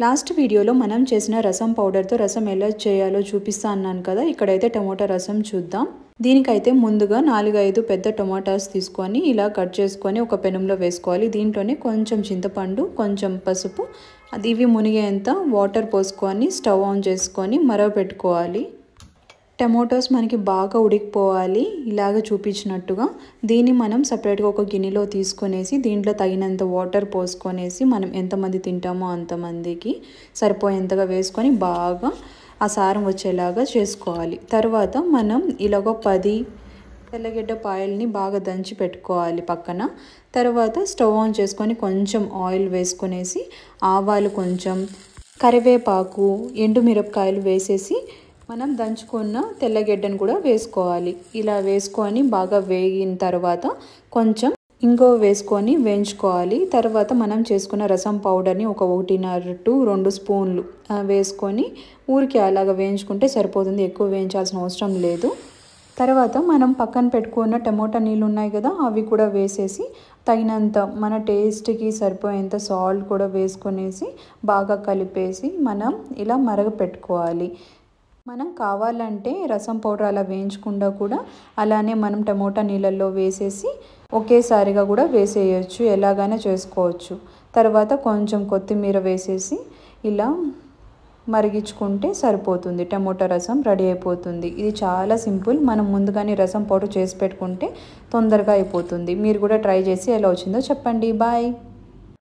Last వీడియోలో మనం చేసిన రసం పౌడర్తో రసం ఎలా చేయాలో చూపిస్తా అన్నాను కదా. ఇక్కడైతే టమోటా రసం చూద్దాం. దీనికైతే ముందుగా 4-5 పెద్ద టొమాటోస్ తీసుకొని ఇలా కట్ చేసుకొని ఒక పెనంలో వేసుకోవాలి. దీంట్లోనే కొంచెం చింతపండు, కొంచెం పసుపు, ఇవి మునిగేంత వాటర్ పోసుకొని స్టవ్ ఆన్ చేసుకొని మరగపెట్టుకోవాలి. టమోటోస్ మనకి బాగా ఉడికిపోవాలి, ఇలాగ చూపించినట్టుగా. దీన్ని మనం సపరేట్గా ఒక గిన్నెలో తీసుకొనేసి దీంట్లో తగినంత వాటర్ పోసుకొనేసి మనం ఎంతమంది తింటామో అంతమందికి సరిపోయేంతగా వేసుకొని బాగా ఆ సారం వచ్చేలాగా చేసుకోవాలి. తర్వాత మనం ఇలాగ 10 తెల్లగడ్డ పాయల్ని బాగా దంచి పెట్టుకోవాలి పక్కన. తర్వాత స్టవ్ ఆన్ చేసుకొని కొంచెం ఆయిల్ వేసుకొనేసి ఆవాలు, కొంచెం కరివేపాకు, ఎండుమిరపకాయలు వేసేసి మనం దంచుకున్న తెల్లగడ్డను కూడా వేసుకోవాలి. ఇలా వేసుకొని బాగా వేగిన తర్వాత కొంచెం ఇంగువ వేసుకొని వేయించుకోవాలి. తర్వాత మనం చేసుకున్న రసం పౌడర్ని ఒక 1.5 to 2 స్పూన్లు వేసుకొని ఊరికి అలాగ వేయించుకుంటే సరిపోతుంది. ఎక్కువ వేయించాల్సిన అవసరం లేదు. తర్వాత మనం పక్కన పెట్టుకున్న టమోటా నీళ్ళు ఉన్నాయి కదా, అవి కూడా వేసేసి తగినంత మన టేస్ట్కి సరిపోయేంత సాల్ట్ కూడా వేసుకొనేసి బాగా కలిపేసి మనం ఇలా మరగపెట్టుకోవాలి. మనం కావాలంటే రసం పౌడర్ అలా వేయించకుండా కూడా అలానే మనం టమోటా నీళ్ళల్లో వేసేసి ఒకేసారిగా కూడా వేసేయచ్చు, ఎలాగైనా చేసుకోవచ్చు. తర్వాత కొంచెం కొత్తిమీర వేసేసి ఇలా మరిగించుకుంటే సరిపోతుంది. టమోటా రసం రెడీ అయిపోతుంది. ఇది చాలా సింపుల్. మనం ముందుగానే రసం పౌడర్ చేసి పెట్టుకుంటే తొందరగా అయిపోతుంది. మీరు కూడా ట్రై చేసి ఎలా వచ్చిందో చెప్పండి. బాయ్.